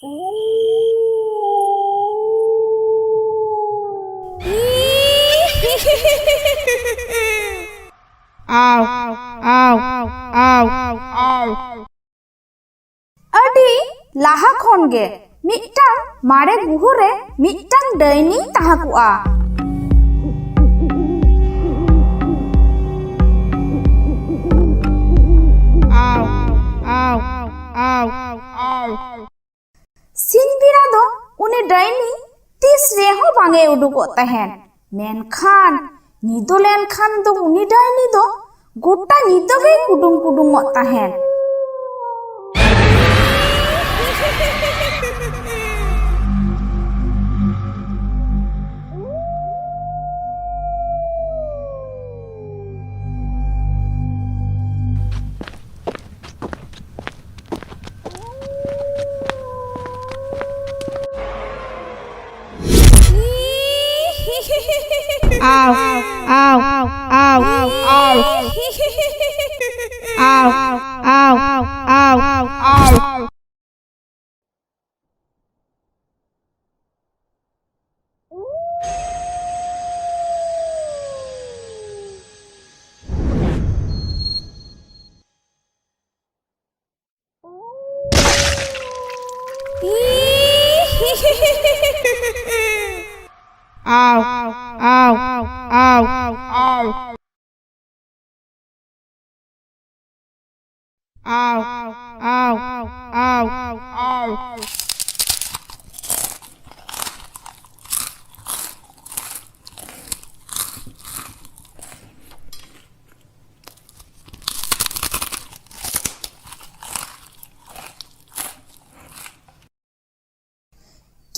Ow, ow, ow, ow. ᱟᱹᱰᱤ ᱞᱟᱦᱟ ᱠᱷᱚᱱ ᱜᱮ ᱢᱤᱫᱴᱟᱝ ᱢᱟᱨᱮ ᱜᱩᱦᱟᱹ ᱨᱮ ᱢᱤᱫᱴᱟᱝ ᱰᱟᱹᱭᱱᱤ ᱛᱟᱦᱮᱸ ᱠᱚᱜᱼᱟ᱾ Ow, ow, ow, ow. ᱥᱤᱧ ᱵᱮᱲᱟ ᱫᱚ ᱩᱱᱤ ᱰᱟᱹᱭᱱᱤ ᱛᱤᱥ ᱨᱮᱦᱚᱸ ᱵᱟᱝᱮ ᱩᱰᱩᱠᱚᱜ ᱛᱟᱦᱮᱱ᱾ ᱢᱮᱱᱠᱷᱟᱱ ᱧᱤᱫᱟᱹ ᱞᱮᱱᱠᱷᱟᱱ ᱫᱚ ᱩᱱᱤ ᱰᱟᱹᱭᱱᱤ ᱫᱚ ᱜᱚᱴᱟ ᱧᱤᱫᱟᱹ ᱜᱮᱭ ᱠᱩᱰᱩᱝ ᱛᱟᱦᱮᱱ᱾ Ow, ow, ow, ow. Ow, ow, ow, ow. Ow, ow, ow, ow. Ow, ow, ow, ow.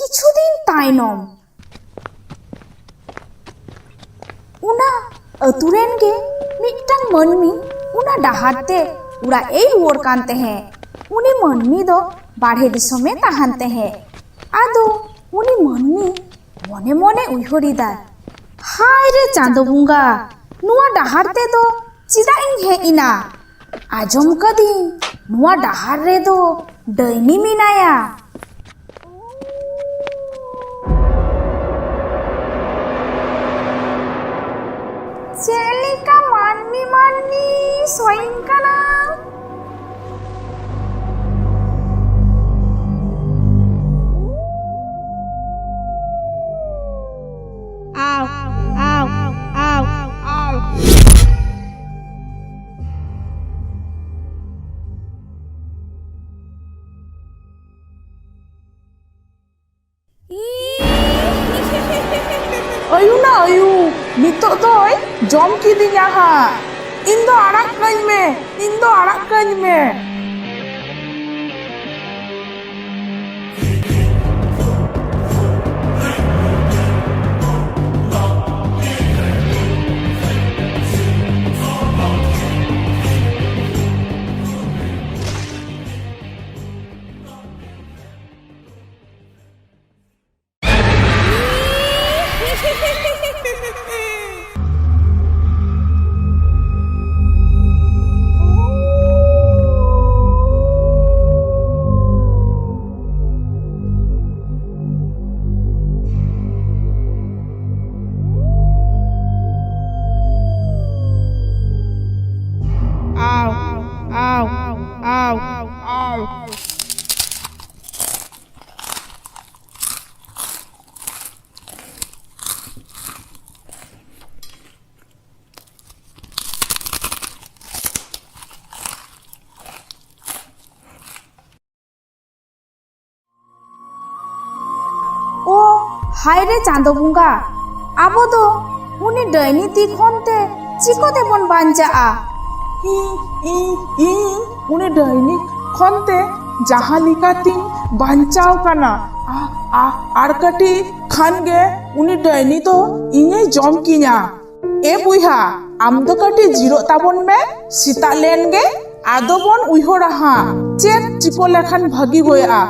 কিছুদিন তাইনম ᱚᱱᱟ ᱟᱹᱛᱩ ᱨᱮᱱ ᱜᱮ ᱢᱤᱫᱴᱟᱝ ᱢᱟᱹᱱᱢᱤ ᱚᱱᱟ ᱰᱟᱦᱟᱨ ᱛᱮ ᱚᱲᱟᱜ ᱮ ᱨᱩᱣᱟᱹᱲ ᱠᱟᱱ ᱛᱟᱦᱮᱸ᱾ ᱩᱱᱤ ᱢᱟᱹᱱᱢᱤ ᱫᱚ ᱵᱟᱨᱦᱮ ᱫᱤᱥᱚᱢᱮ ᱛᱟᱦᱮᱱ ᱛᱟᱦᱮᱸ᱾ ᱟᱫᱚ ᱩᱱᱤ ᱢᱟᱹᱱᱢᱤ ᱢᱚᱱᱮ ᱢᱚᱱᱮ ᱩᱭᱦᱟᱹᱨᱮᱫᱟᱭ, ᱦᱟᱭ ᱨᱮ ᱪᱟᱸᱫᱳ ᱵᱚᱸᱜᱟ, ᱱᱚᱣᱟ ᱰᱟᱦᱟᱨ ᱛᱮᱫᱚ ᱪᱮᱫᱟᱜ ᱤᱧ ᱦᱮᱡ ᱮᱱᱟ? ᱟᱸᱡᱚᱢ ᱠᱟᱹᱫᱤᱧ ᱱᱚᱣᱟ ᱰᱟᱦᱟᱨ ᱨᱮᱫᱚ ᱰᱟᱹᱭᱱᱤ ᱢᱮᱱᱟᱭᱟ᱾ ᱪᱮᱫ ᱞᱮᱠᱟ ᱢᱟᱹᱱᱢᱤ ᱥᱚᱭᱤᱧ ᱠᱟᱱᱟ? Ow, ow, ow, ow. ᱟᱭᱩ ᱱᱟ ᱟᱭᱩ, ᱱᱤᱛᱚᱜ ᱫᱚᱭ ᱡᱚᱢ ᱠᱤᱫᱤᱧᱟ ᱦᱟᱸᱜ᱾ ᱤᱧ ᱫᱚ ᱟᱲᱟᱜ ᱠᱟᱹᱧ ᱢᱮ, ᱤᱧ ᱫᱚ ᱟᱲᱟᱜ ᱠᱟᱹᱧ ᱢᱮ᱾ Ow, ow, ow, ow. ও হায় রে চাঁদো বᱚᱸᱜᱟ, ᱟᱵᱚ ᱫᱚ ᱩᱱᱤ ᱰᱟᱹᱭᱱᱤ ᱛᱤ ᱠᱷᱚᱱ ᱛᱮ ᱪᱤᱠᱟᱹᱛᱮ ᱵᱚᱱ ᱵᱟᱧᱪᱟᱜᱼᱟ? ᱤᱧ ᱩᱱᱤ ᱰᱟᱹᱭᱱᱤ ᱠᱷᱚᱱᱛᱮ ᱡᱟᱦᱟᱸ ᱞᱮᱠᱟᱛᱤᱧ ᱵᱟᱧᱪᱟᱣ ᱠᱟᱱᱟ, ᱟᱨ ᱠᱟᱹᱴᱤᱡ ᱠᱷᱟᱱ ᱜᱮ ᱩᱱᱤ ᱰᱟᱹᱭᱱᱤ ᱫᱚ ᱤᱧᱮ ᱡᱚᱢ ᱠᱤᱧᱟ᱾ ᱮ ᱵᱚᱭᱦᱟ, ᱟᱢ ᱫᱚ ᱠᱟᱹᱴᱤᱡ ᱡᱤᱨᱟᱹᱜ ᱛᱟᱵᱚᱱ ᱢᱮ, ᱥᱮᱛᱟᱜ ᱞᱮᱱ ᱜᱮ ᱟᱫᱚ ᱵᱚᱱ ᱩᱭᱦᱟᱹᱨᱟ ᱦᱟᱸᱜ ᱪᱮᱫ ᱪᱤᱠᱟᱹ ᱞᱮᱠᱷᱟᱱ ᱵᱷᱟᱹᱜᱤ ᱦᱩᱭᱩᱜᱼᱟ᱾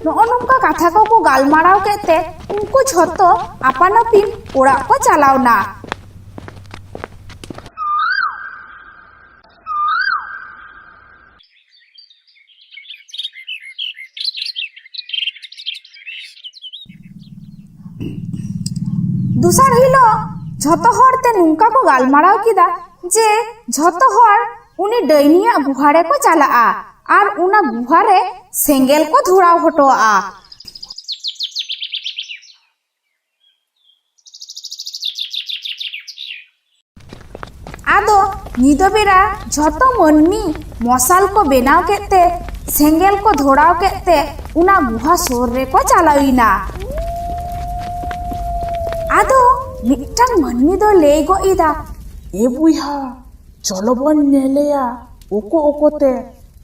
ᱱᱚᱜᱼᱚ ᱱᱚᱝᱠᱟ ᱠᱟᱛᱷᱟ ᱠᱚᱠᱚ ᱜᱟᱞᱢᱟᱨᱟᱣ ᱠᱮᱫ ᱛᱮ ᱩᱱᱠᱩ ᱡᱷᱚᱛᱚ ᱟᱯᱟᱱ ᱟᱹᱯᱤᱱ ᱚᱲᱟᱜ ᱠᱚ ᱪᱟᱞᱟᱣᱱᱟ᱾ दुसार हिलो झोतो हर ते नुंका को गालमाराव किदा जे झोतो हर उनी डैनिया गुहारे को चलाआ और उना गुहारे सेंगेल को धुराव हटोआ। आदो निदो बेरा झोतो मनमी मसाल को बेनाव केते सेंगेल को धोड़ाव केते उना गुहा सोर रे को चलाविना। आदो मिट्टांग मनमी दो लेगो इदा ए बुइहा चलो बन नेलेया ओको ओकोते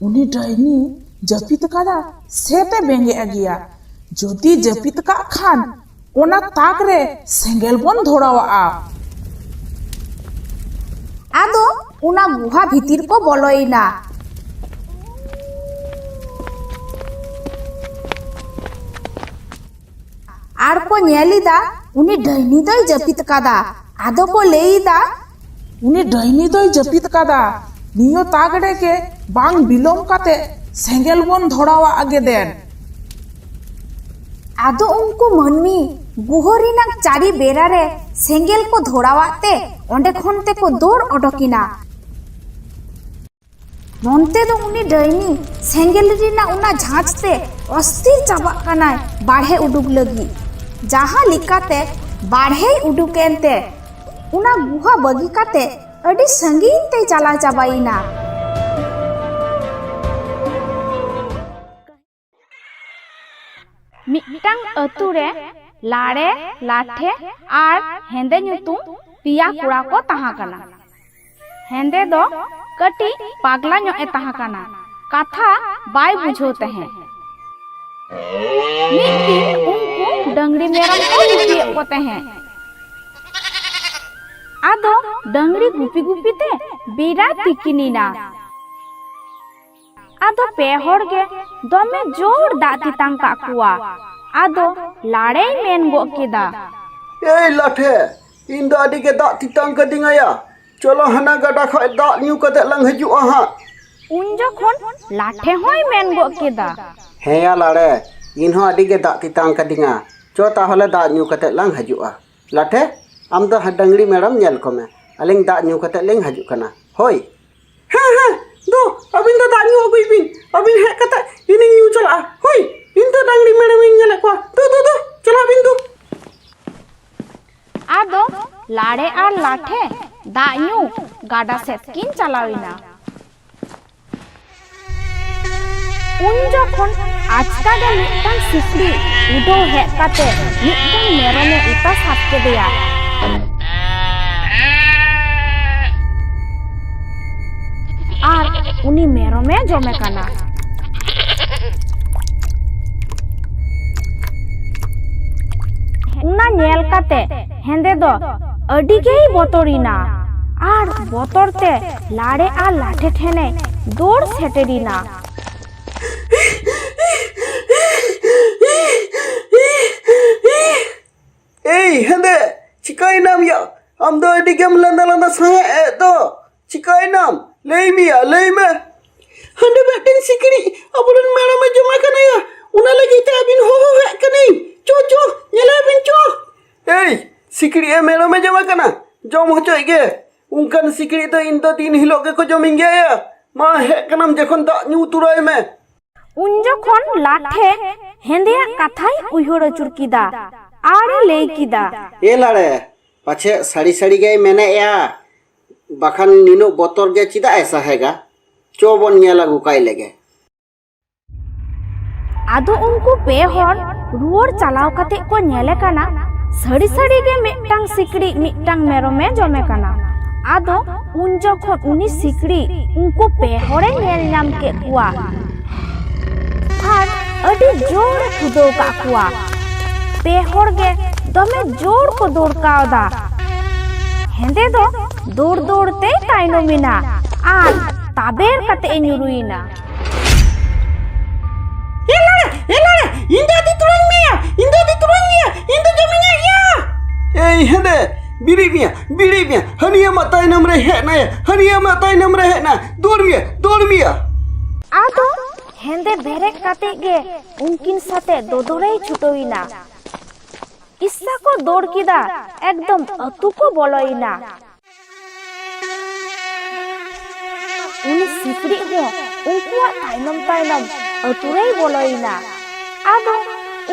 उनी डाइनी जपित कादा सेते बेंगे अगिया जोदी जपित का खान ओना ताक रे सेंगेल बन धोड़ावा। आदो उना गुहा भीतिर को बोलोइना। आर को नेलिदा उनी डाइनी दोय जपित कादा। आदो को लेइदा उनी डाइनी दोय जपित कादा नियो तागड़े के बांग बिलोम काते सेंगेल बन धोड़ावा आगे देन। आदो उनको मनमी गुहरी नाक चारी बेरा रे सेंगेल को धोड़ावाते ओंडे खनते को दौड़ ओडोकिना। नोंते दो उनी डाइनी सेंगेल रिना उना झांचते अस्थिर चाबा कानाय बाढ़े उडुक लगी। जहां लिकाते बाढ़े उडुकेनते उना गुहा बगी काते अडी संगीन ते चला चाबाइना। मिट्टांग अतु रे लाड़े लाठे और हेंदे ᱧᱩᱛᱩᱢ पिया कुड़ा को तहा कना। हेंदे दो कटी पागला ᱧᱚᱜ ए तहा कना कथा बाय बुझोते हैं। मिद दिन उनको डंगरी मेरम को गुपी कोते हैं। आदो डंगरी गुपी गुपी ते बेरा तिकिनीना। आदो पे हड़ गे दमे जोर दाती तांका कुआ। आदो लाड़े मेन गो केदा ए लाठे इन दा आडी के दाग तितांग कदिंगाया चलो हना गडा खय दाग न्यू कते लंग हजुआ हा। उन जखन लाठे होय मेन गो केदा हे या लाड़े इन हो आडी के दाग तितांग कदिंगा चो ताहले दाग न्यू कते लंग हजुआ। लाठे आम दो डंगरी मैडम नेल को में अलिंग दाग न्यू कते लेंग हजु कना होय। हां हां दो अबिन दो दाग न्यू अगुई बिन अबिन हे कते इन न्यू चला होय इन तो डंगरी मैडम इन नेले को दो चला बिन दो। आदो लाड़े और लाठे दाñu गाडा सेट किन चलाविना। उन जखन आचका गे मिट्टांग सिकड़ी उडो हे काते मिट्टांग मेरमे उता साप केदेया। आर उनी मेरमे जमे काना। उना नेल काते हेंदे दो अडी गेई बतोरिना आर बतोरते लाड़े आ लाठे ठेने दौड़ सेटेरिना। ए हेंदे चिकाई नाम या आम दो अडी गेम लंदा लंदा साहे ए दो चिकाई नाम लई मिया लई में हंडे बैटिंग सिकड़ी अबुरन मैडम में जमा कनाया उना लगी ते अबिन हो हे कनी चो येला बिन चो ए सिकड़ी ए मेलो में जमा कना जम होचोय गे उनकन सिकड़ी तो इन दो तीन हिलो के को जमिंग गया मा हे कनम जखन दा न्यू तुराय में। उन जखन लाठे हेंदेया कथाई उइहर अचुर किदा आरे लेई किदा ए लाड़े पाछे साड़ी साड़ी गए मेने या बाखान निनो बोतर गे चिदा ऐसा हैगा चो बन नेला गुकाई लेगे। आदो उनको पे हर रुवर चलाव काते को नेले काना सड़ी सड़ी गे मिट्टांग सिकड़ी मिट्टांग मेरमे जमे काना। आदो उन जखन उनी सिकड़ी उनको पे हरे नेल नाम के कुआ आर अडी जोर खुदो का कुआ। पे हर गे दमे जोर को दौड़ कावदा। हेंदे दो दौड़ दौड़ते ताइनोमिना आर ताबेर काते ᱧᱩᱨᱩᱭᱱᱟ। हेंदे बिरी मिया हनिया माताई नमरे है ना हनिया माताई नमरे है ना दौड़ मिया। आदो हेंदे बेरे काते गे उनकिन साथे दोदोरे छुटोइना। ᱤᱥᱥᱟ ᱠᱚ ᱫᱚᱲ ᱠᱮᱫᱟ ᱮᱠᱫᱚᱢ ᱟᱹᱛᱩ ᱠᱚ ᱵᱚᱞᱚᱭᱮᱱᱟ ᱩᱱᱤ ᱥᱤᱠᱲᱤᱡ ᱦᱚᱸ ᱩᱱᱠᱩᱣᱟᱜ ᱛᱟᱭᱱᱚᱢ ᱟᱹᱛᱩ ᱨᱮᱭ ᱵᱚᱞᱚᱭᱮᱱᱟ ᱟᱫᱚ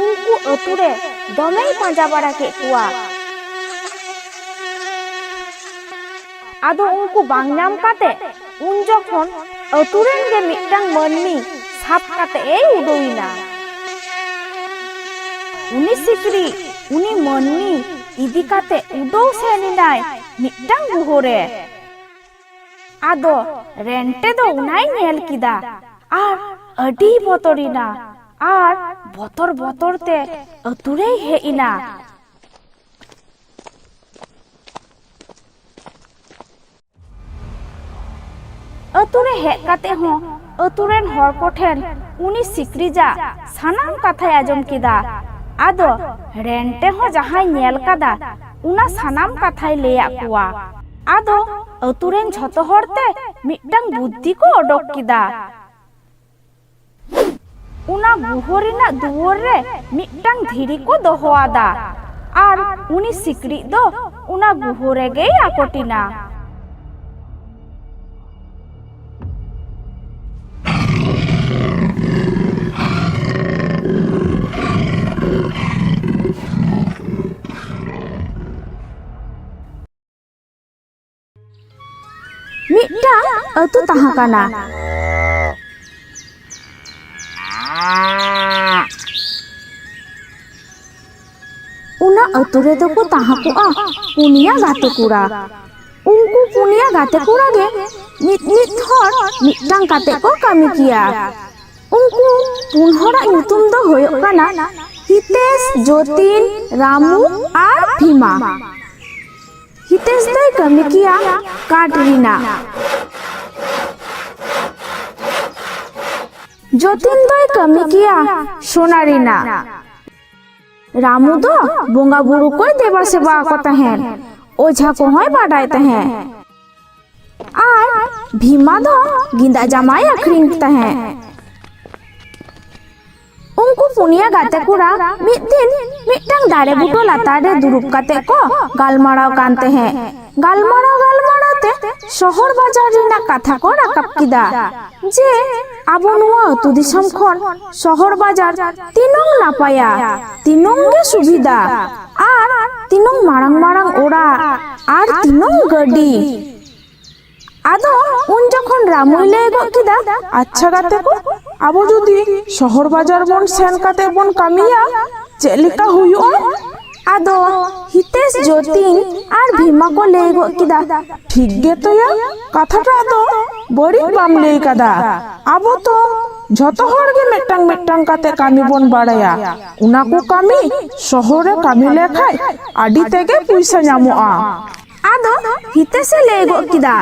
ᱩᱱᱠᱩ ᱟᱹᱛᱩ ᱨᱮ ᱫᱚᱢᱮᱭ ᱯᱟᱸᱡᱟ ᱵᱟᱲᱟ ᱠᱮᱫ ᱠᱚᱣᱟ ᱟᱫᱚ ᱩᱱᱠᱩ ᱵᱟᱝ ᱧᱟᱢ ᱠᱟᱛᱮ ᱩᱱ ᱡᱚᱠᱷᱚᱱ ᱟᱹᱛᱩ ᱨᱮᱱ ᱜᱮ ᱢᱤᱫᱴᱟᱝ ᱢᱟᱹᱱᱢᱤ ᱥᱟᱵ ᱠᱟᱛᱮ ᱮ ᱩᱰᱩᱠᱮᱱᱟ ᱩᱱᱤ ᱥᱤᱠᱲᱤᱡ ᱩᱱᱤ ᱢᱟᱹᱱᱢᱤ ᱤᱫᱤ ᱠᱟᱛᱮ ᱩᱰᱟᱹᱣ ᱥᱮᱱᱮᱱᱟᱭ ᱢᱤᱫᱴᱟᱝ ᱜᱩᱦᱟᱹ ᱨᱮ ᱟᱫᱚ ᱨᱮᱱᱴᱮ ᱫᱚ ᱚᱱᱟᱭ ᱧᱮᱞ ᱠᱮᱫᱟ ᱟᱨ ᱟᱹᱰᱤ ᱵᱚᱛᱚᱨᱮᱱᱟ ᱟᱨ ᱵᱚᱛᱚᱨ ᱛᱮ ᱟᱹᱛᱩ ᱨᱮᱭ ᱦᱮᱡ ᱮᱱᱟ ᱟᱹᱛᱩ ᱨᱮ ᱦᱮᱡ ᱠᱟᱛᱮ ᱦᱚᱸ ᱟᱹᱛᱩ ᱨᱮᱱ ᱦᱚᱲ ᱠᱚᱴᱷᱮᱱ ᱩᱱᱤ ᱥᱤᱠᱲᱤᱡᱟᱜ ᱥᱟᱱᱟᱢ ᱠᱟᱛᱷᱟᱭ ᱟᱸᱡᱚᱢ ᱠᱮᱫᱟ ᱟᱫᱚ ᱨᱮᱱᱴᱮ ᱦᱚᱸ ᱡᱟᱦᱟᱸᱭ ᱧᱮᱞ ᱠᱟᱫᱟ ᱚᱱᱟ ᱥᱟᱱᱟᱢ ᱠᱟᱛᱷᱟᱭ ᱞᱟᱹᱭᱟᱫ ᱠᱚᱣᱟ ᱟᱫᱚ ᱟᱹᱛᱩ ᱨᱮᱱ ᱡᱷᱚᱛᱚ ᱦᱚᱲᱛᱮ ᱢᱤᱫᱴᱟᱝ ᱵᱩᱫᱽᱫᱷᱤ ᱠᱚ ᱚᱰᱚᱠ ᱠᱮᱫᱟ ᱚᱱᱟ ᱜᱩᱦᱟᱹ ᱨᱮᱱᱟᱜ ᱫᱩᱣᱟᱹᱨ ᱨᱮ ᱢᱤᱫᱴᱟᱝ ᱫᱷᱤᱨᱤ ᱠᱚ ᱫᱚᱦᱚ ᱟᱫᱟ ᱟᱨ ᱩᱱᱤ ᱥᱤᱠᱲᱤᱡ ᱫᱚ ᱚᱱᱟ ᱜᱩᱦᱟᱹ ᱨᱮᱜᱮᱭ ᱟᱠᱚᱴᱤᱱᱟ ᱢᱤᱫᱴᱟᱝ ᱟᱹᱛᱩ ᱛᱟᱦᱮᱸ ᱠᱟᱱᱟ ᱚᱱᱟ ᱟᱹᱛᱩ ᱨᱮᱫᱚ ᱠᱚ ᱛᱟᱦᱮᱸ ᱠᱚᱜᱼᱟ ᱯᱩᱱᱭᱟ ᱜᱟᱛᱮ ᱠᱚᱲᱟ ᱩᱱᱠᱩ ᱯᱩᱱᱭᱟ ᱜᱟᱛᱮ ᱠᱚᱲᱟ ᱜᱮ ᱢᱤᱫ ᱦᱚᱲ ᱢᱤᱫᱴᱟᱝ ᱠᱟᱛᱮ ᱠᱚ ᱠᱟᱹᱢᱤ ᱠᱮᱭᱟ ᱩᱱᱠᱩ ᱯᱩᱱ ᱦᱚᱲᱟᱜ ᱧᱩᱛᱩᱢ ᱫᱚ ᱦᱩᱭᱩᱜ ᱠᱟᱱᱟ ᱦᱤᱛᱮᱥ ᱡᱚᱛᱤᱱ ᱨᱟᱢᱩ ᱟᱨ ᱵᱷᱤᱢᱟ ᱦᱤᱛᱮᱥ ᱫᱚᱭ ᱠᱟᱹᱢᱤ ᱠᱮᱭᱟ ᱠᱟᱴ ᱨᱮᱱᱟᱜ ᱡᱚᱛᱤᱱ ᱫᱚᱭ ᱠᱟᱹᱢᱤ ᱠᱮᱭᱟ ᱥᱳᱱᱟ ᱨᱮᱱᱟᱜ ᱨᱟᱢᱩ ᱫᱚ ᱵᱚᱸᱜᱟ ᱵᱩᱨᱩ ᱠᱚᱭ ᱫᱮᱵᱟ ᱥᱮᱵᱟ ᱠᱚ ᱛᱟᱦᱮᱸᱱ ᱳঝা ᱠᱚᱦᱚᱸᱭ ᱵᱟᱰᱟᱭ ᱛᱟᱦᱮᱸ ᱟᱨ ᱵᱷᱤᱢᱟ ᱫᱚ ᱜᱮᱸᱫᱟᱜ ᱡᱟᱢᱟᱭ ᱟᱠᱷᱨᱤᱧ ᱛᱟᱦᱮᱸ ᱩᱱᱠᱩ ᱯᱩᱱᱭᱟ ᱜᱟᱛᱮ ᱠᱚᱲᱟ ᱢᱤᱫ ᱫᱤᱱ ᱢᱤᱫᱴᱟᱝ ᱫᱟᱨᱮ ᱵᱩᱴᱟᱹ ᱞᱟᱛᱟᱨ ᱨᱮ ᱫᱩᱲᱩᱵ ᱠᱟᱛᱮ ᱠᱚ ᱜᱟᱞᱢᱟᱨᱟᱣ ᱠᱟᱱ ᱛᱟᱦᱮᱸ ᱜᱟᱞᱢᱟᱨᱟᱣ ᱛᱮ ᱥᱚᱦᱚᱨ ᱵᱟᱡᱟᱨ ᱨᱮᱱᱟᱜ ᱠᱟᱛᱷᱟ ᱠᱚ ᱨᱟᱠᱟᱵ ᱠᱮᱫᱟ ᱡᱮ ᱟᱵᱚ ᱱᱚᱣᱟ ᱟᱹᱛᱩ ᱫᱤᱥᱚᱢ ᱠᱷᱚᱱ ᱥᱚᱦᱚᱨ ᱵᱟᱡᱟর ᱛᱤᱱᱟᱹᱜ ᱱᱟᱯᱟᱭᱟ ᱛᱤᱱᱟᱹᱜ ᱜᱮ ᱥᱩᱵᱤᱫᱟ ᱟᱨ ᱛᱤᱱᱟᱹᱜ ᱢᱟᱨᱟᱝ ᱚᱲᱟᱜ ᱟᱨ ᱛᱤᱱᱟᱹᱜ ᱜᱟᱹᱰᱤ ᱟᱫᱚ ᱩᱱ ᱡᱚᱠᱷᱚᱱ ᱨᱟᱢᱩᱭ ᱞᱟᱹᱭ ᱜᱚᱫ ᱠᱮᱫᱟ ᱟᱪᱪᱷᱟ ᱜᱟᱛᱮ ᱠᱚ ᱟᱵᱚ ᱡᱩᱫᱤ ᱥᱚᱦᱚᱨ ᱵᱟᱡᱟর ᱵᱚᱱ ᱥᱮᱱ ᱠᱟᱛᱮ ᱵᱚᱱ ᱠᱟᱹᱢᱤᱭᱟ ᱪᱮᱫ ᱞᱮᱠᱟ ᱦᱩᱭᱩᱜᱼᱟ ᱟᱫᱚ ᱦᱤᱛᱮᱥ ᱡᱚᱛᱤᱱ ᱟᱨ ᱵᱷᱤᱢᱟ ᱠᱚ ᱞᱟᱹᱭ ᱜᱚᱫ ᱠᱮᱫᱟ ᱴᱷᱤᱠ ᱜᱮᱛᱚᱭᱟ ᱠᱟᱛᱷᱟᱴᱟᱜ ᱫᱚ ᱵᱟᱹᱲᱤᱡ ᱵᱟᱢ ᱞᱟᱹᱭ ᱠᱟᱫᱟ ᱟᱵᱚ ᱛᱚ ᱡᱷᱚᱛᱚ ᱦᱚᱲ ᱜᱮ ᱢᱤᱫᱴᱟᱝ ᱠᱟᱛᱮ ᱠᱟᱹᱢᱤ ᱵᱚᱱ ᱵᱟᱲᱟᱭᱟ ᱚᱱᱟ ᱠᱚ ᱠᱟᱹᱢᱤ ᱥᱚᱦᱚᱨ ᱨᱮ ᱠᱟᱹᱢᱤ ᱞᱮᱠᱷᱟᱡ ᱟᱹᱰᱤ ᱛᱮᱜᱮ ᱯᱩᱭᱥᱟᱹ ᱧᱟᱢᱚᱜᱼᱟ ᱟᱫᱚ ᱦᱤᱛᱮᱥᱮ ᱞᱟᱹᱭ ᱜᱚᱫ ᱠᱮᱫᱟ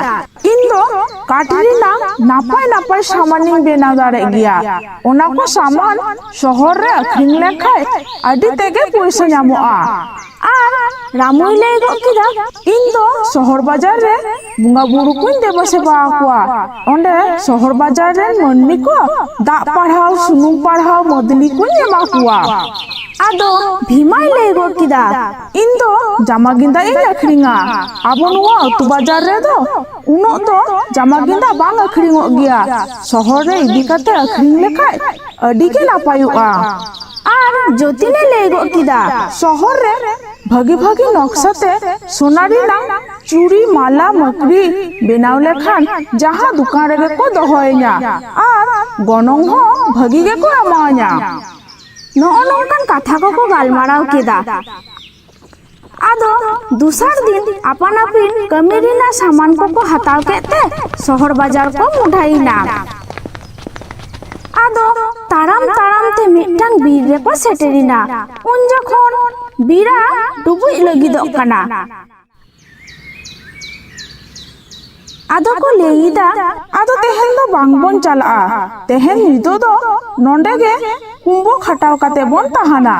ᱤᱧ ᱫᱚ ᱠᱟᱴ ᱨᱮᱱᱟᱜ ᱱᱟᱯᱟᱭ ᱥᱟᱢᱟᱱᱤᱧ ᱵᱮᱱᱟᱣ ᱫᱟᱲᱮᱭᱟᱜ ᱜᱮᱭᱟ ᱚᱱᱟ ᱠᱚ ᱥᱟᱢᱟᱱ ᱥᱚᱦᱚᱨ ᱨᱮ ᱟᱠᱷᱨᱤᱧ ᱞᱮᱠᱷᱟᱡ ᱟᱹᱰᱤ ᱛᱮᱜᱮ ᱯᱩᱭᱥᱟᱹ ᱧᱟᱢᱚᱜᱼᱟ ᱟᱨ ᱨᱟᱢᱩᱭ ᱞᱟᱹᱭ ᱜᱚᱫ ᱠᱮᱫᱟ ᱤᱧ ᱫᱚ ᱥᱚᱦᱚᱨ ᱵᱟᱡᱟর ᱨᱮ ᱵᱚᱸᱜᱟ ᱵᱩᱨᱩ ᱠᱚᱧ ᱫᱮᱵᱟ ᱥᱮᱵᱟ ᱟᱠᱚᱣᱟ ᱚᱸᱰᱮ ᱥᱚᱦᱚᱨ ᱵᱟᱡᱟর ᱨᱮᱱ ᱢᱟᱹᱱᱢᱤ ᱠᱚ ᱫᱟᱜ ᱯᱟᱲᱦᱟᱣ ᱥᱩᱱᱩᱢ ᱯᱟᱲᱦᱟᱣ ᱢᱟᱹᱫᱞᱤ ᱠᱚᱧ ᱮᱢᱟ ᱠᱚᱣᱟ ᱟᱫᱚ ᱵᱷᱤᱢᱟᱭ ᱞᱟᱹᱭ ᱜᱚᱫ ᱠᱮᱫᱟ ᱤᱧ ᱫᱚ ᱡᱟᱢᱟ ᱜᱮᱸᱫᱟᱜ ᱤᱧ ᱟᱠᱷᱨᱤᱧᱟ ᱟᱵᱚ ᱱᱚᱣᱟ ᱟᱹᱛᱩ ᱵᱟᱡᱟর ᱨᱮᱫᱚ ᱩᱱᱟᱹᱜ ᱫᱚ ᱡᱟᱢᱟ ᱜᱮᱸᱫᱟᱜ ᱵᱟᱝ ᱟᱠᱷᱨᱤᱧᱚᱜ ᱜᱮᱭᱟ ᱥᱚᱦᱚᱨ ᱨᱮ ᱤᱫᱤ ᱠᱟᱛᱮ ᱟᱠᱷᱨᱤᱧ ᱞᱮᱠᱷᱟᱡ ᱟᱹᱰᱤ ᱜᱮ ᱱᱟᱯᱟᱭᱚᱜᱼᱟ ᱟᱨ ᱡᱚᱛᱤᱱᱮ ᱞᱟᱹᱭ ᱜᱚᱫ ᱠᱮᱫᱟ শহর রে ভাগি নকশাতে সোনা ᱨᱮᱱᱟᱜ চুড়ি মালা মকরি বেনাও লেখান যাহা দোকান রেগে কো দহয়ᱧᱟ আর গনং হᱚ ভাগি গে কো এমাᱧᱟ ᱱᱚᱜᱼᱚ ᱱᱚᱝᱠᱟᱱ ᱠᱟᱛᱷᱟ ᱠᱚᱠᱚ ᱜᱟᱞᱢᱟᱨᱟᱣ ᱠᱮᱫᱟ ᱟᱫᱚ ᱫᱚᱥᱟᱨ ᱫᱤᱱ ᱟᱯᱟᱱ ᱟᱹᱯᱤᱱ ᱠᱟᱹᱢᱤ ᱨᱮᱱᱟᱜ ᱥᱟᱢᱟᱱ ᱠᱚᱠᱚ ᱦᱟᱛᱟᱣ ᱠᱮᱫ ᱛᱮ ᱥᱚᱦᱚᱨ ᱵᱟᱡᱟᱨ ᱠᱚ ᱢᱩᱰᱷᱟᱹᱭᱮᱱᱟ ᱟᱫᱚ ᱛᱟᱲᱟᱢ ᱛᱮ ᱢᱤᱫᱴᱟᱝ ᱵᱤᱨ ᱨᱮᱠᱚ ᱥᱮᱴᱮᱨᱮᱱᱟ ᱩᱱ ᱡᱚᱠᱷᱚᱱ ᱵᱤᱨᱟ ᱰᱩᱵᱩᱡ ᱞᱟᱹᱜᱤᱫᱚᱜ ᱠᱟᱱᱟ ᱟᱫᱚ ᱠᱚ ᱞᱟᱹᱭᱮᱫᱟ ᱟᱫᱚ ᱛᱮᱦᱮᱧ ᱫᱚ ᱵᱟᱝ ᱵᱚᱱ ᱪᱟᱞᱟᱜᱼᱟ ᱛᱮᱦᱮᱧ ᱧᱤᱫᱟᱹ ᱫᱚ ᱱᱚᱸᱰᱮ ᱜᱮ ᱠᱩᱢᱵᱟᱹ ᱠᱷᱟᱴᱟᱣ ᱠᱟᱛᱮ ᱵᱚᱱ ᱛᱟᱦᱮᱱᱟ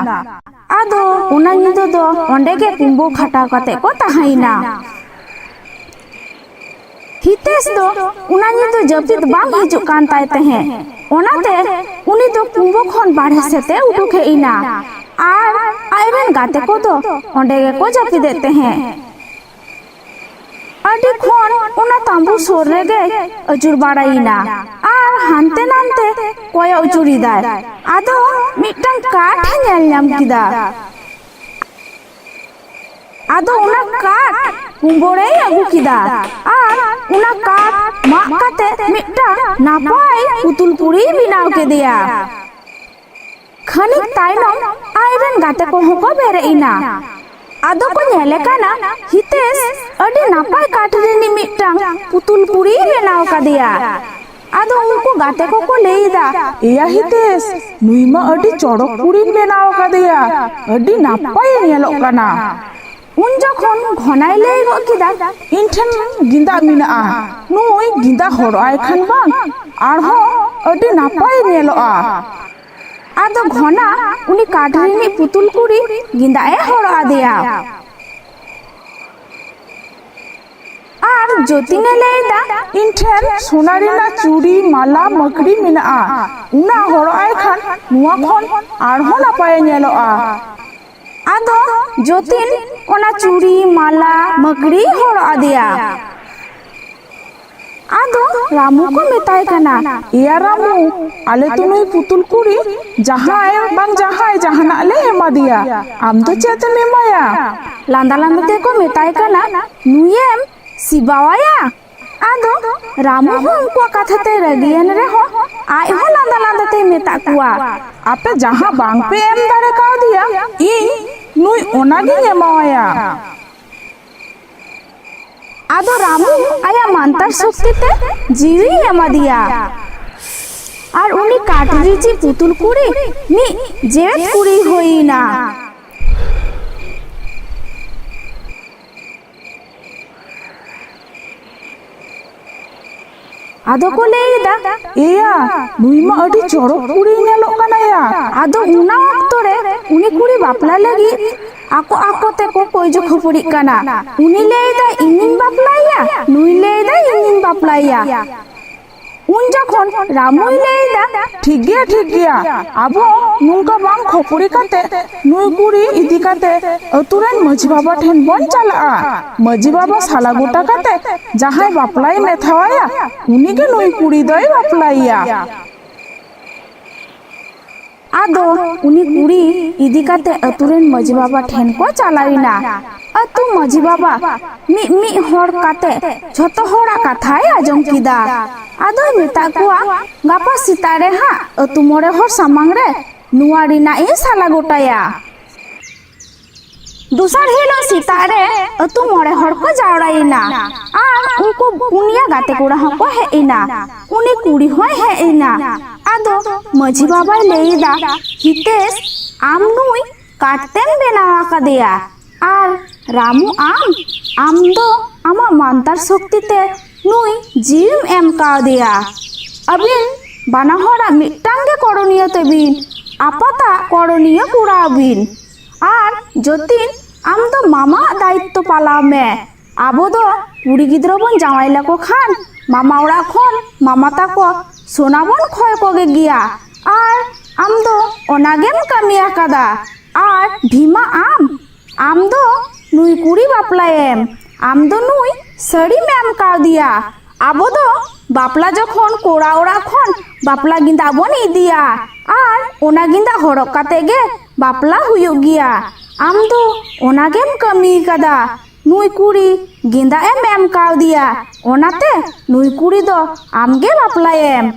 ᱟᱫᱚ ᱚᱱᱟ ᱧᱤᱫᱟᱹ ᱫᱚ ᱚᱸᱰᱮ ᱜᱮ ᱠᱩᱢᱵᱟᱹ ᱠᱷᱟᱴᱟᱣ ᱠᱟᱛᱮ ᱠᱚ ᱛᱟᱦᱮᱸᱭᱮᱱᱟ ᱦᱤᱛᱮᱥ ᱫᱚ ᱚᱱᱟ ᱧᱤᱫᱟᱹ ᱡᱟᱹᱯᱤᱫ ᱵᱟᱝ ᱦᱤᱡᱩᱜ ᱠᱟᱱ ᱛᱟᱭ ᱛᱟᱦᱮᱸ ᱚᱱᱟᱛᱮ ᱩᱱᱤ ᱫᱚ ᱠᱩᱢᱵᱟᱹ ᱠᱷᱚᱱ ᱵᱟᱨᱦᱮ ᱥᱮᱫ ᱩᱰᱩᱠ ᱦᱮᱡ ᱮᱱᱟ আর আইরেন গাতে কদো ওঁডে গেকো জাপিदेत तहें আডি খন ওনা তাম্বু সোর রেগে আচুর বাড়াইনা আর হানতে নানতে কয়া উচুরি দায় আদো মিটটাং কাঠ নেল নাম কিদা আদো ওনা কাঠ কুম্বড়ে আগু কিদা আর ওনা কাঠ মাক কাতে মিটটা নাপাই পুতুল পুরি বিনাও কে দিয়া খানিক তাইনম আইরেন গাতে কো হকো বেরে ইনা আদো কো নেলে কানা হিতেশ আডি নাপাই কাঠ রেনি মিটটাং পুতুল পুরি বেনাও কাদিয়া আদো উनको গাতে কো লেইদা এয়া হিতেশ নুইমা আডি চড়ক পুরি বেনাও কাদিয়া আডি নাপাই নেলok kana উন যখন ঘনাই লেই গো কিদা ᱤᱧ ᱴᱷᱮᱱ ᱜᱮᱸᱫᱟᱜ ᱢᱮᱱᱟᱜᱼᱟ ᱱᱩᱭ ᱜᱮᱸᱫᱟᱜ ᱦᱚᱨᱚᱜᱼᱟᱭ ᱠᱷᱟᱱ ᱵᱟᱝ ᱟᱨᱦᱚᱸ ᱟᱹᱰᱤ ᱱᱟᱯᱟᱭ ᱧᱮᱞᱚᱜᱼᱟ আদো ঘনা উনি কাঠ রেনি পুতুল কুড়ি গিন্দায়ে হড় আদিয়া আর জ্যোতিনে লেইদা ᱤᱧ ᱴᱷᱮᱱ ᱥᱳᱱᱟ ᱨᱮᱱᱟᱜ ᱪᱩᱲᱤ ᱢᱟᱞᱟ ᱢᱟᱠᱲᱤ ᱢᱮᱱᱟᱜᱼᱟ ᱚᱱᱟ ᱦᱚᱨᱚᱜᱼᱟᱭ ᱠᱷᱟᱱ ᱱᱚᱣᱟ ᱠᱷᱚᱱ ᱟᱨᱦᱚᱸ ᱱᱟᱯᱟᱭ ᱧᱮᱞᱚᱜᱼᱟ আদো জ্যোতিন ওনা চুড়ি মালা মকড়ি হড় আদিয়া আদো রামু কো মেতাই কানা ᱮᱭᱟ ᱨᱟᱢᱩ ᱟᱞᱮ ᱛᱚ ᱱᱩᱭ ᱯᱩᱛᱩᱞ ᱠᱩᱲᱤ ᱡᱟᱦᱟᱸᱭ ᱵᱟᱝ ᱡᱟᱦᱟᱸᱭ ᱡᱟᱦᱟᱱᱟᱜ ᱞᱮ ᱮᱢᱟᱫᱮᱭᱟ ᱟᱢ ᱫᱚ ᱪᱮᱫ ᱮᱢ ᱮᱢᱟᱭᱟ লান্দা লান্দাতে কো মেতাই কানা নুয়েম সিবাওয়ায়া আদো রামু হো উনকো কথাতে রাগিয়ান রে হো আই হো লান্দা লান্দাতে মেতা কুয়া ᱟᱯᱮ ᱡᱟᱦᱟᱸ ᱵᱟᱝ ᱯᱮ ᱮᱢ ᱫᱟᱲᱮ ᱠᱟᱣᱫᱤᱭᱟ ᱤᱧ ᱱᱩᱭ ᱚᱱᱟᱜᱤᱧ ᱮᱢᱟᱣᱟᱭᱟ আদো রামু আয়া মান্তার শক্তিতে জিবি এমাদিয়া আর উনি কাঠরিচি পুতুল কুড়ি মি জেত কুড়ি হইনা আদো কো লেইদা ᱮᱭᱟ ᱱᱩᱭ ᱢᱟ ᱟᱹᱰᱤ ᱪᱚᱨᱚᱠ ᱠᱩᱲᱤ ᱧᱮᱞᱚᱜ ᱠᱟᱱᱟᱭᱟ আদো উনা অক্তরে উনি কুড়ি বাপলা লাগি ako ako te ko koijo khopuri kana uni leida inin baplaya nui leida inin baplaya un jokhon ramui leida ᱴᱷᱤᱠ ᱜᱮᱭᱟ ᱟᱵᱚ ᱱᱚᱝᱠᱟ ᱵᱟᱝ ᱠᱷᱚᱯᱩᱨᱤ ᱠᱟᱛᱮ ᱱᱩᱭ ᱠᱩᱲᱤ ᱤᱫᱤ ᱠᱟᱛᱮ ᱟᱹᱛᱩ ᱨᱮᱱ ᱢᱟᱹᱡᱷᱤ ᱵᱟᱵᱟ ᱴᱷᱮᱱ ᱵᱚᱱ ᱪᱟᱞᱟᱜᱼᱟ ᱢᱟᱹᱡᱷᱤ ᱵᱟᱵᱟ ᱥᱟᱞᱟ ᱜᱚᱴᱟ ᱠᱟᱛᱮ ᱡᱟᱦᱟᱸᱭ ᱵᱟᱯᱞᱟᱭ ᱢᱮᱛᱷᱟᱣᱟᱭᱟ ᱩᱱᱤᱜᱮ ᱱᱩᱭ ᱠᱩᱲᱤ ᱫᱚᱭ ᱵᱟᱯᱞᱟᱭᱮᱭᱟ ᱟᱫᱚ ᱩᱱᱤ ᱠᱩᱲᱤ ᱤᱫᱤ ᱠᱟᱛᱮ ᱟᱹᱛᱩ ᱨᱮᱱ ᱢᱟᱹᱡᱷᱤ ᱵᱟᱵᱟ ᱴᱷᱮᱱ ᱠᱚ ᱪᱟᱞᱟᱣᱤᱱᱟ ᱟᱹᱛᱩ ᱢᱟᱹᱡᱷᱤ ᱵᱟᱵᱟ ᱢᱤᱫ ᱦᱚᱲ ᱠᱟᱛᱮ ᱡᱷᱚᱛᱚ ᱦᱚᱲᱟᱜ ᱠᱟᱛᱷᱟᱭ ᱟᱸᱡᱚᱢ ᱠᱮᱫᱟ ᱟᱫᱚᱭ ᱢᱮᱛᱟ ᱠᱚᱣᱟ ᱜᱟᱯᱟ ᱥᱮᱛᱟᱜ ᱨᱮ ᱦᱟᱸᱜ ᱟᱹᱛᱩ ᱢᱚᱬᱮ ᱦᱚᱲ ᱥᱟᱢᱟᱝ ᱨᱮ ᱱᱚᱣᱟ ᱨᱮᱱᱟᱜ ᱤᱧ ᱥᱟᱞᱟ ᱜᱚᱴᱟᱭᱟ दूसर हिलो सितारे अतु मोड़े हड़ को जावड़ाइना आ उनको पुनिया गाते कोड़ा को हेइना उनी कुड़ी होय हेइना आदो मझी बाबा लेइदा हितेश आम नुई काटतेम बेनावा कदिया आर रामू आम दो आमा मानतार शक्तिते नुई जीव एम का दिया अबिन बाना हड़ा मिटांगे करणीय तेबिन आपता करणीय कुड़ा बिन आर जतिन आम दो मामा दायित्व पालाव में आबो दो कुड़ी गिद्रो बन जावाई लको खान मामा उड़ा खोन मामा ताको सोना बन खोय कोगे गिया आर आम दो ओनागेम कमिया कदा आर भीमा आम दो नुई कुड़ी बापलाएम आम दो नुई सड़ी में आम काव दिया आबो दो बापला जखन कोड़ा ओड़ा खोन बापला गिंदा बन इदिया आर ओना गिंदा हड़क काते गे बापला हुयुग गिया आम दो ओनागेम कमी कदा नुई कुड़ी गिंदा एम काव दिया ओनाते नुई कुड़ी दो आमगे बापलाएम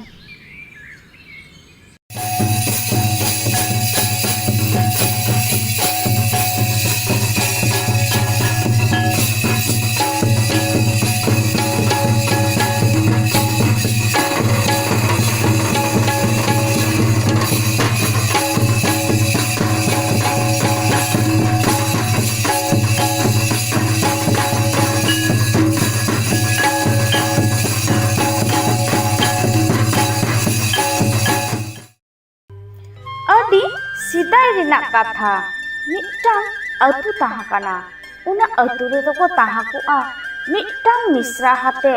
अडी सिदाय रिना कथा मिटांग अतु ताहाकाना उना अतु रे तो को ताहाकुआ मिटांग मिश्रा हाते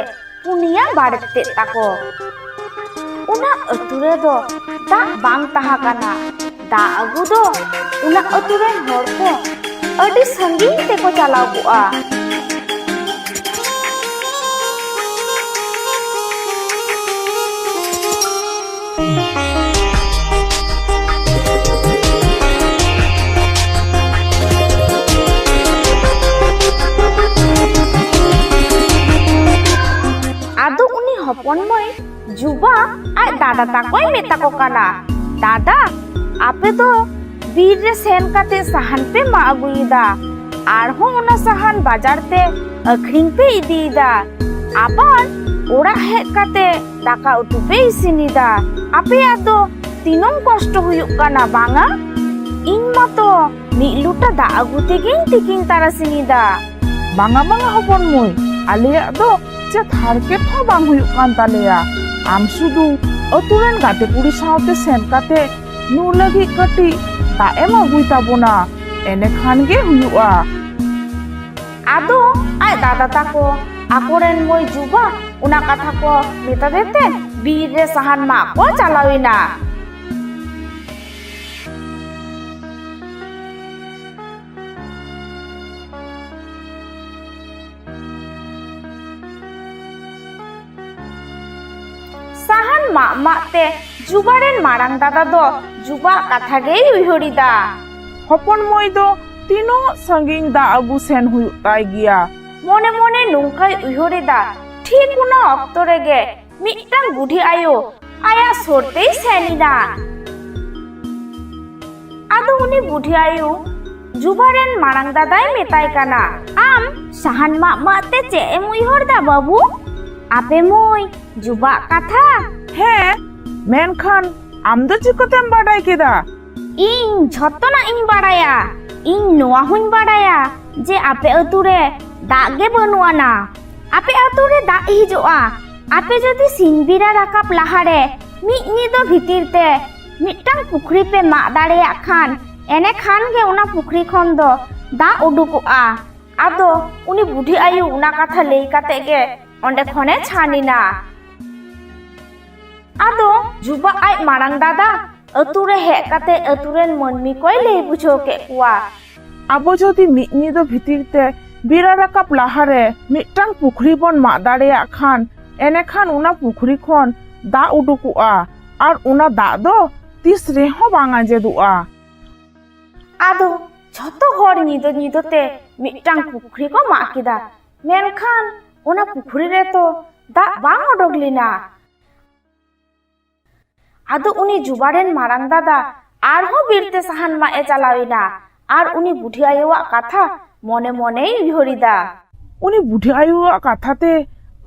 पुनिया बाड़ते ताको उना अतु रे दो दा बांग ताहाकाना दा आगु दो उना अतु रेन हर को अडी संगीन ते को चलाव कोआ आदो उनी हपन मई जुबा आ दादा ताकोय मेता को काना दादा आपे तो बीर रे सेन काते सहान पे मा अगुईदा आरहो उना सहान बाजार ते अखरिंग पे इदीदा आबार ओड़ा हेज काते दाका उतु पे इसिनीदा आपे आदो तीनों कष्ट हुयुक काना बांगा इन मतो मिलुटा दा अगु तेगिन तिकिन तारासिनीदा बांगा बांगा हपन मुई आलिया दो चे थारकेट हो बांग हुयुक कान तालेया आम सुदु अतुरेन गाते कुड़ी सावते सेन काते नु लगी कटी दा एम अगुई ताबोना एने खान गे हुयुआ आदो आय दादा ताको आकोरेन मोय जुबा उना कथा को मेता देते बीर रे सहान मा को चालाविना सहान मा माते जुबारेन मारांग दादा दो जुबा कथा गे उइहरिदा हपन मुई दो तीनो संगिंग दा अगु सेन हुयुक ताई गिया मने मने नोंकाय उइहरिदा ठीक उना अक्तो रेगे मिटटांग बुढ़ी आयो आया सोरतेई सेनिना आदो उनी बुढ़ी आयो जुबारेन मारांग दादाय मेताय काना आम सहान मा माते चे एम उइहरदा बाबू आपे मोय जुबा कथा हे मेनखान आम दो चिकोतेम बाडाय केदा इन झत्तना इन बाडाया इन नोआ हुन बाडाया जे आपे अतुरे दाग गे बनुआना आपे अतुरे दाग हिजुआ आपे जदि सिंबिरा राकाप लाहारे मिट निदो भितिरते मिटटांग पुखरी पे मा दाड़ेया खान एने खान गे उना पुखरी खन दो दा उडुकुआ आदो उनी बुढ़ी आयु उना कथा लेई काते गे ओंडे खने छानिना आदो जुबा आय मारांग दादा अतुरे हेज काते अतुरेन मनमी कोय लेई बुझो के कुआ आबो जदि मिट निदो भितिरते बिरा राकाप लाहारे मिटटांग पुखरी बन मा दाड़ेया खान एने खान उना पुखरी खन दा उडुकुआ आर उना दा दो तिस रेहो बांगा जेदुआ आदो झतो हर निदो निदोते मिटटांग पुखरी को मा किदा मेनखान उना पुखरी रे तो दा बांग ओडोगलिना आदो उनी जुबारेन मारांग दादा आरहो बीरते सहान मा ए चालाविना आर उनी बुढ़ी आयुआ कथा मने मने उइहरिदा उनी बुढ़ी आयुआ कथाते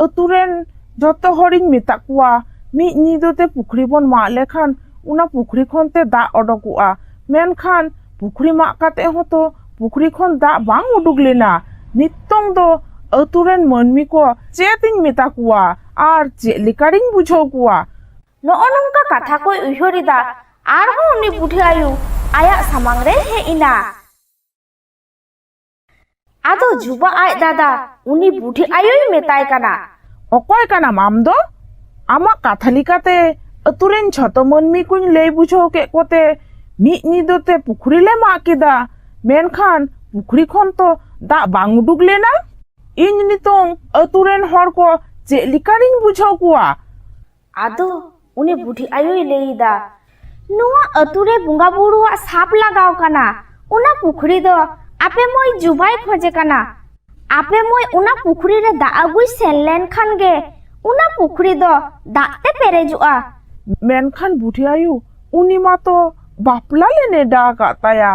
अतुरेन जतो हरिन मेता कुआ मिट निदोते पुखरी बन मा लेखान उना पुखरी खनते दा ओडोकुआ मेनखान पुखरी मा काते होतो पुखरी खन दा बांग उडुगलेना नित्तोंग दो अतुरेन मनमी को चेतिन मेता कुआ आर चे लिकारिन बुझो कुआ नोओ नोंका कथा को उइहरिदा आरहो उनी बुढ़ी आयु आया सामांग रे हेइना आदो जुबा आय दादा उनी बुढ़ी आयुई मेताय काना अकय काना माम दो आमा कथा लिकाते अतुरेन झतो मनमी कुन लेई बुझो के कोते मिट निदोते पुखरी ले मा केदा मेनखान पुखरी खन तो दा बांग उडुगलेना इन नितोंग अतुरेन हर को चे लिकारिन बुझो कुआ आदो उनी बुढ़ी आयुई लेइदा नुआ अतुरे बुंगा बुरुआ साप लगाव काना उना पुखरी दो आपे मोय जुबाई खोजे काना आपे मोय उना पुखरी रे दा अगुई सेनलेन खान गे उना पुखरी दो दा ते पेरेजुआ मेनखान बुढ़ी आयु उनी मा तो बापला ले नेडा काताया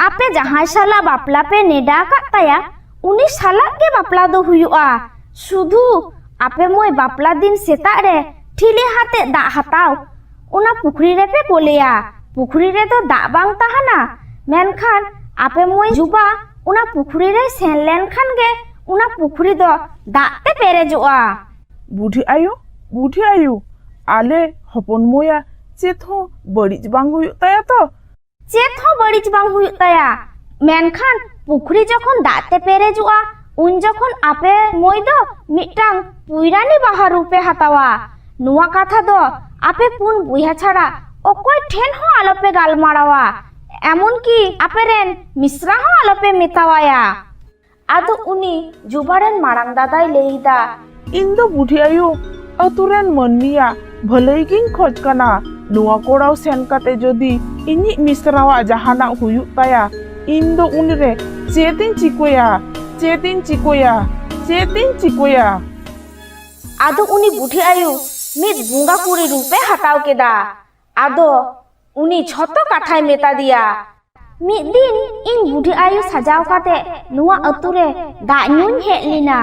आपे जहां साला बापला पे नेडा काताया उनी साला के बापला दो हुयुआ सुधु आपे मोय बापला दिन सेता रे ठिले हाते दा हताव उना पुखरी रे पे कोलेया पुखरी रे तो दा बांग ताहाना मेनखान आपे मोय जुबा उना पुखरी रे सेनलेन खान गे उना पुखरी दो दा ते पेरेजुआ बुढ़ी आयु आले हपन मोया चेथो बड़िज बांग हुयुक ताया तो चेथो बड़िज बांग हुयुक ताया मेनखान पुखरी जखन दा ते पेरेजुआ उन जखन आपे मोय दो मिटटांग पुइरानी बाहा रूपे हतावा नुआ कथा दो आपे पुन बुया छाड़ा অকয় ঠেন হো আলোপে গালমারাওয়া এমনকি আপেরেন মিশ্রা হো আলোপে মেতাওয়ায়া আদো উনি জুবারেন মারাং দাদাই লেইদা ᱤᱧ ᱫᱚ ᱵᱩᱰᱷᱤ ᱟᱭᱳ ᱟᱛᱩ ᱨᱮᱱ ᱢᱟᱹᱱᱢᱤᱭᱟᱜ ᱵᱷᱟᱹᱞᱟᱹᱭ ᱜᱤᱧ ᱠᱷᱚᱡ ᱠᱟᱱᱟ ᱱᱚᱣᱟ ᱠᱚᱨᱟᱣ ᱥᱮᱱ ᱠᱟᱛᱮ ᱡᱚᱫᱤ ᱤᱧᱤᱡ ᱢᱤᱥᱨᱟᱣᱟᱜ ᱡᱟᱦᱟᱱᱟᱜ ᱦᱩᱭᱩᱜ ᱛᱟᱭᱟ ᱤᱧ ᱫᱚ ᱩᱱᱨᱮ ᱪᱮᱫ ᱤᱧ ᱪᱤᱠᱟᱹᱭᱟ আদো উনি বুঢি আয়ু মিত বুঙ্গা কুড়ি রূপে হাতাও কেদা আদো উনি ছোট কাথায় মেতা দিয়া মিত দিন ইন বুঢি আয়ু সাজাও কাতে নুয়া আতুরে দা ᱧᱩᱧ ᱦᱮᱡ ᱞᱤᱱᱟ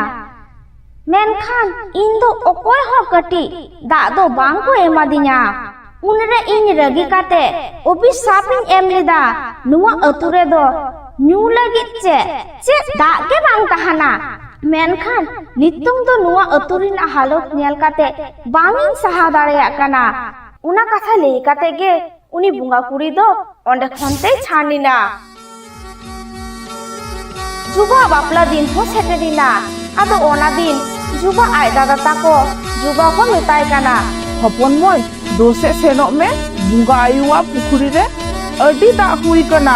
মেনখান ইন দো অকয় হ কটি দা দো বাং কো এমাদিᱧᱟ উনরে ইন রাগি কাতে অভিশাপিং এম লেদা নুয়া আতুরে দো ᱧᱩ ᱞᱟᱹᱜᱤᱫ ᱪᱮ ᱫᱟ ᱜᱮ ᱵᱟᱝ ᱛᱟᱦᱟᱱᱟ মেনখান নিতুং দো নুয়া আতুরিন হালত নেল কাতে বাংিন সাহা দাঁড়ায়া কানা উনা কথা লেই কাতে গে উনি বুঙ্গা কুড়ি দো অন্ডে খনতে ছানিনা জুবা বাপলা দিন হো সেটেরিনা আদো ওনা দিন জুবা আই দাদা তাকো জুবা কো মেতাই কানা ᱦᱚᱯᱚᱱ ᱢᱚᱭ ᱫᱚᱥᱮ ᱥᱮᱱᱚᱜ ᱢᱮ ᱵᱚᱸᱜᱟ ᱟᱭᱩᱣᱟᱜ ᱯᱩᱠᱷᱨᱤ ᱨᱮ ᱟᱹᱰᱤ ᱫᱟᱜ ᱦᱩᱭ ᱠᱟᱱᱟ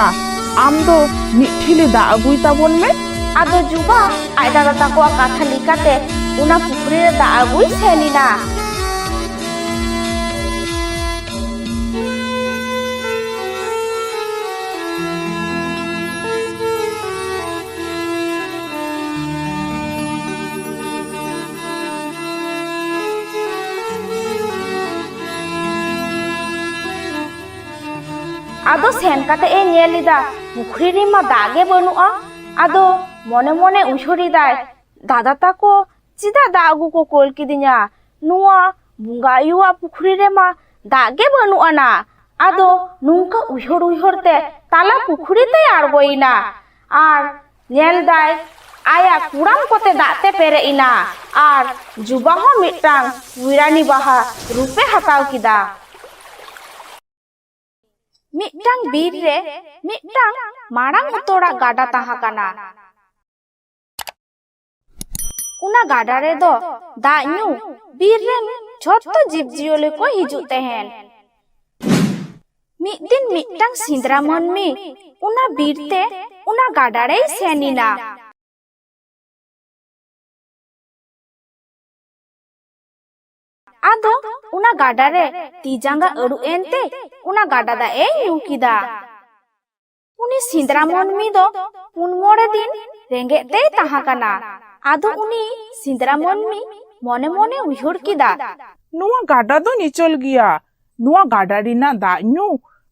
ᱟᱢ ᱫᱚ ᱢᱤᱫ ᱴᱷᱤᱞᱤ ᱫᱟᱜ ᱟᱹᱜᱩᱭ ᱛᱟᱵᱚᱱ ᱢᱮ আদো জুবা আই দাদা তাকো কথা লিকাতে উনা পুকুরি রে দা আগুই সেনিনা আদো সেন কাতে এ নিয়েলিদা পুকুরি রিমা দাগে বনুয়া আদো মনে মনে উইহরিদাই দাদা তাকো চিদা দা আগু কো কোল কিদিña নুয়া বুঙ্গা আয়ুয়া পুকুরি রেমা দাগে বনুয়া না আদো নুঙ্কা উইহরতে তালা পুকুরিতে আড়গোইনা আর নেলদাই আয়া কুড়াম কোতে দাতে পেরে ইনা আর জুবা হো মিটাং উইরানি বাহা রূপে হাতাও কিদা মিটাং বীর রে মিটাং মারাং উতোড়া গাডা তাহা কানা উনা গাডা রে দো দা ᱧᱩ বীর রেন ঝত্তো জীবজিয়লি কো হিজুত তেহেন মিদ দিন মিটাং সিন্দ্রা মনমি উনা বীরতে উনা গাডা রে সেনিনা আদো উনা গাডা রে তি জাঙ্গা আড়ু এনতে উনা গাডা দা এ ᱧᱩ কিদা উনি সিন্দ্রা মনমি দো পুন মোড়ে দিন রেঙ্গে তে তাহা কানা আদো উনি সিন্দ্রা মনমি মনে মনে উইহর কিদা ᱱᱚᱣᱟ ᱜᱟᱰᱟ ᱫᱚ ᱱᱤᱪᱚᱞ ᱜᱮᱭᱟ ᱱᱚᱣᱟ ᱜᱟᱰᱟ ᱨᱮᱱᱟᱜ ᱫᱟᱜ ᱧᱩ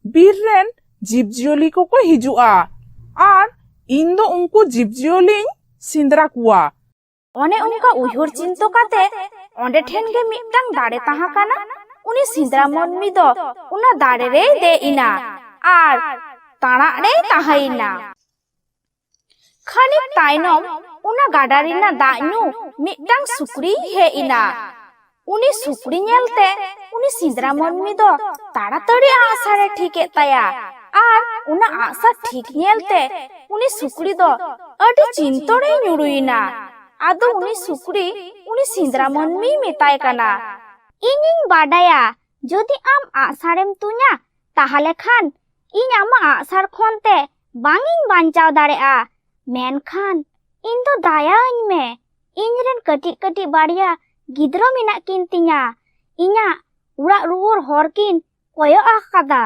ᱵᱤᱨ ᱨᱮᱱ ᱡᱤᱵᱽᱡᱤᱭᱟᱹᱞᱤ ᱠᱚᱠᱚ ᱦᱤᱡᱩᱜᱼᱟ ᱟᱨ ᱤᱧ ᱫᱚ ᱩᱱᱠᱩ ᱡᱤᱵᱽᱡᱤᱭᱟᱹᱞᱤᱧ ᱥᱮᱸᱫᱽᱨᱟ ᱠᱚᱣᱟ অনে উনকা উইহর চিন্তো কাতে অন্ডে ঠেন গে মিটাং দাড়ে তাহা কানা উনি সিন্দ্রা মনমি দো উনা দাড়ে রে দে ইনা আর তাড়া রে তাহাইনা খানিক তাইনম উনা গাডা রিনা দা ᱧᱩ মিটাং সুকরি হে ইনা উনি সুকরি নেলতে উনি সিন্দ্রা মনমি দো তাড়াতাড়ি আসারে ঠিকে তায়া আর উনা আশা ঠিক নেলতে উনি সুকরি দো আডি চিন্তরে ᱧᱩᱨᱩᱭনা আদো উনি সুকরি উনি সিন্দ্রা মনমি মেতাই কানা ইনিং বাডায়া যদি আম আসারেম তুña তাহলে খান ইñ আমা আসার খনতে বাঙিন বাঞ্চাও দাড়েআ মেনখান ইñ দো দায়াইñ মে ইñ রেন কটি কটি বাড়িয়া গিদ্রো মেনাক কিন তিña ইñা উড়াগ রুয়ার হরকিন কয়ো আকাদা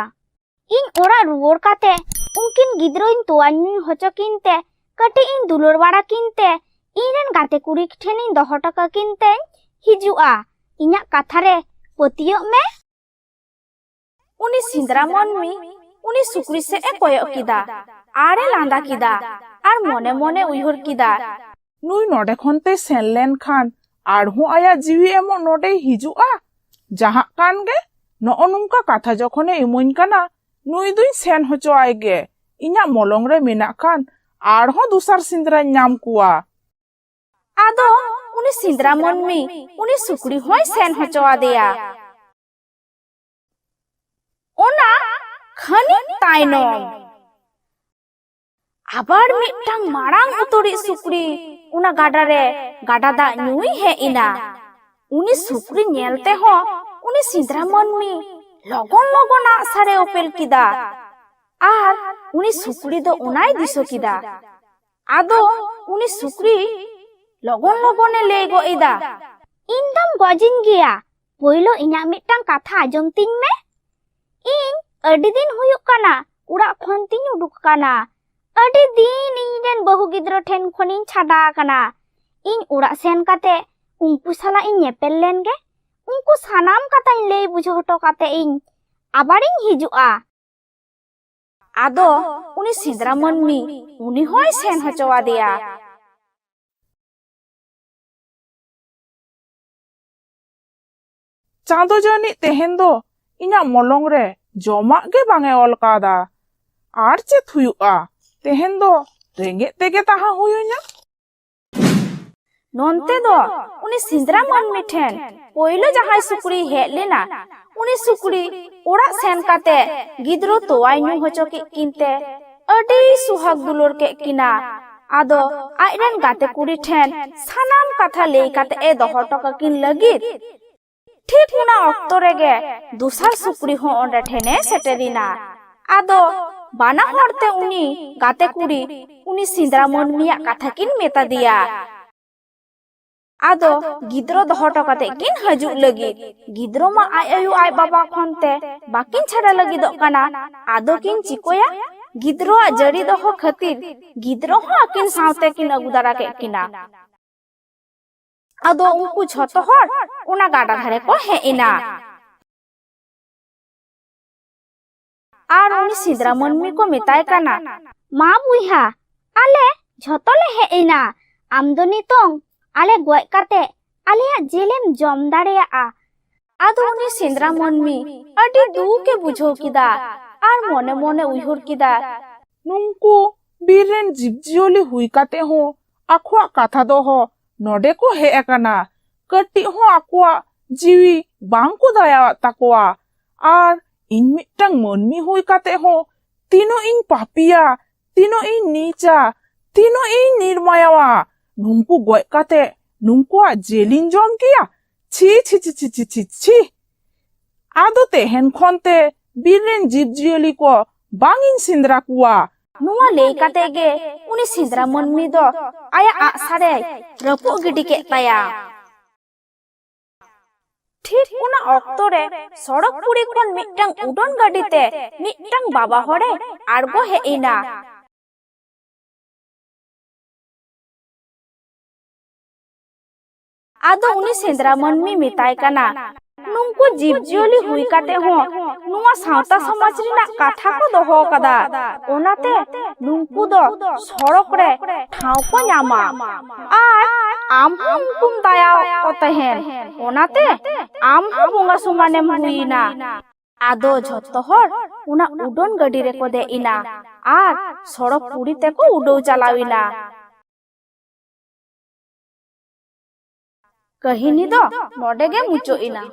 ইñ ওড়াগ রুয়ার কাতে উনকিন গিদ্রোইñ তোয়া ᱧᱩ হচো কিনতে কটি ইñ দুলর বাড়া কিনতে ইñ রেন গাতে কুড়ি ঠেনিñ 10 টাকা কিনতে হিজুআ ইñাক কাথারে পতিয়ক মে উনি সিন্দ্রা মনমি উনি সুকরি সে এ কয়ক কিদা আরে লান্দা কিদা আর মনে মনে উইহর কিদা নুই ᱱᱚᱰᱮ ᱠᱷᱚᱱᱛᱮ ᱥᱮᱱ ᱞᱮᱱᱠᱷᱟᱱ ᱟᱨᱦᱚᱸ ᱟᱭᱟᱜ ᱡᱤᱣᱤ ᱮᱢᱚᱜ ᱱᱚᱰᱮ ᱦᱤᱡᱩᱜᱼᱟ ᱡᱟᱦᱟᱸ ᱠᱟᱱ ᱜᱮ ᱱᱚᱜᱼᱚ ᱱᱚᱝᱠᱟ ᱠᱟᱛᱷᱟ ᱡᱚᱠᱷᱚᱱᱮ ᱤᱢᱟᱹᱧ ᱠᱟᱱᱟ ᱱᱩᱭ ᱫᱩᱧ ᱥᱮᱱ ᱦᱚᱪᱚᱣᱟᱭ ᱜᱮ ᱤᱧᱟᱜ ᱢᱚᱞᱚᱝ ᱨᱮ ᱢᱮᱱᱟᱜ ᱠᱷᱟᱱ ᱟᱨᱦᱚᱸ ᱫᱚᱥᱟᱨ ᱥᱮᱸᱫᱽᱨᱟᱧ ᱧᱟᱢ ᱠᱚᱣᱟ আদো উনি সিন্দ্রা মনমি উনি সুকরি হই সেন হচোয়াদেয়া ওনা খানিক তাইনম আবার মিটাং মারাং উতরি সুকরি উনা গাডা রে গাডা দা ᱧᱩই হে ইনা উনি সুকরি নেলতে হ উনি সিন্দ্রা মনমি লগন লগন আসারে ওপেল কিদা আর উনি সুকরি দো ওনাই দিশো কিদা আদো উনি সুকরি লগন লগনে লেই গো ইদা ᱤᱧ ᱫᱚᱢ ᱜᱚᱡᱤᱧ ᱜᱮᱭᱟ ᱯᱳᱭᱞᱳ ᱤᱧᱟᱹᱜ ᱢᱤᱫᱴᱟᱝ ᱠᱟᱛᱷᱟ ᱟᱸᱡᱚᱢ ᱛᱤᱧ ᱢᱮ ᱤᱧ ᱟᱹᱰᱤ ᱫᱤᱱ ᱦᱩᱭᱩᱜ ᱠᱟᱱᱟ ᱚᱲᱟᱜ ᱠᱷᱚᱱ ᱛᱤᱧ ᱩᱰᱩᱠ ᱠᱟᱱᱟ ᱟᱹᱰᱤ ᱫᱤᱱ ᱤᱧᱨᱮᱱ ᱵᱟᱹᱦᱩ ᱜᱤᱫᱽᱨᱟᱹ ᱴᱷᱮᱱ ᱠᱷᱚᱱᱤᱧ ᱪᱷᱟᱰᱟ ᱟᱠᱟᱱᱟ ᱤᱧ ᱚᱲᱟᱜ ᱥᱮᱱ ᱠᱟᱛᱮ ᱩᱱᱠᱩ ᱥᱟᱞᱟᱜ ᱤᱧ ᱧᱮᱯᱮᱞ ᱞᱮᱱ ᱜᱮ ᱩᱱᱠᱩ ᱥᱟᱱᱟᱢ ᱠᱟᱛᱷᱟᱧ ᱞᱟᱹᱭ ᱵᱩᱡᱷᱟᱹᱣ ᱦᱚᱴᱚ ᱠᱟᱛᱮ ᱤᱧ আবারিᱧ ᱦᱤᱡᱩᱜᱼᱟ আদো উনি সিদ্রা মনমি উনি হয় সেন হচওয়াদিয়া চাঁদো জানি তেহেন দো ইᱧᱟᱹᱜ মলং রে জমাক গে বাঙে অল কাদা আর চেত হুᱭᱩᱜᱼᱟ তেহেন দো রেঙ্গে তেগে তাহা হুᱭᱩᱧᱟ নন্তে দো উনি সিদ্রা মনমি ঠেন পয়লো জাহাই সুকরি হেজ লেনা উনি সুকরি ওড়াক সেন কাতে গিদ্রো তোয়াই ᱧᱩ হচো কে কিনতে আডি সুহাগ দুলর কে কিনা আদো আইরেন গাতে কুড়ি ঠেন সানাম কথা লেই কাতে এ দহ টকা কিন লাগিত ঠিক উনা অক্ত রেগে দুসার সুকরি হো অন্ডে ঠেনে সেটেরিনা আদো বানা হরতে উনি গাতে কুড়ি উনি সিদ্রা মনমিয়া কথা কিন মেতা দিয়া আদো গিদ্রো দহ টকাতে কিন হাজুক লাগি গিদ্রো মা আই আয়ু আই বাবা খনতে বাকিন ছাড়া লাগি দো কানা আদো কিন চিকোয়া গিদ্রো জড়ি দহ খাতির গিদ্রো হো আকিন সাউতে কিন আগু দারা কে কিনা আদো উনকু ঝত হর ওনা গাডা ধারে কো হে ইনা আর উনি সিদ্রা মনমি কো মেতায় কানা ᱢᱟ ᱵᱩᱭᱦᱟ ᱟᱞᱮ ᱡᱷᱚᱛᱚ ᱞᱮ ᱦᱮᱡ ᱮᱱᱟ ᱟᱢ ᱫᱚ ᱱᱤᱛᱚᱝ ᱟᱞᱮ ᱜᱚᱡ ᱠᱟᱛᱮ ᱟᱞᱮᱭᱟᱜ ᱡᱤᱞᱮᱢ ᱡᱚᱢ ᱫᱟᱲᱮᱭᱟᱜᱼᱟ আদো উনি সিদ্রা মনমি আডি দুকে বুঝাও কিদা আর মনে মনে উইহুর কিদা নুঙ্কু বীরেন জীবজিয়লি হুই কাতে হো আখোয়া কাথা দো হো নডে কো হে একানা কটি হো আকোয়া জিবি বাংকু দায়া তাকোয়া আর ইন মিটটাং মনমি হুই কাতে হো তিনো ইন পাপিয়া তিনো ইন নিচা তিনো ইন নির্মায়াওয়া নুঙ্কু গয় কাতে নুঙ্কুয়া জেলিন জম কিয়া ছি ছি ছি ছি ছি ছি ছি আদো তেহেন খনতে বীরেন জীবজিয়লি কো বাঙিন সিন্দ্রা কুয়া নুয়া লেই কাতে গে উনি সিদ্রা মনমি দো আয়া আসারে রপু গিডি কে তায়া ঠিক উনা অক্তরে সড়ক পুরি কোন মিটটাং উডন গাডিতে মিটটাং বাবা হরে আরগো হে ইনা আদো উনি সিদ্রা মনমি মেতায় কানা নুঙ্কু জীবজিয়লি হুই কাতে হো নুয়া সাঁওতা সমাজ রিনা কাথা কো দহ কাদা ওনাতে নুঙ্কু দো সড়ক রে ঠাও কো ᱧᱟᱢᱟ আর আম হো উনকুম দায়া কো তেহেন ওনাতে আম হো বঙ্গা সুমানেম হুইনা আদো ঝত হর উনা উডন গাড়ি রে কো দে ইনা আর সড়ক পুরিতে কো উডৌ চালাউইনা কাহিনী দো নডে গে মুচো ইনা।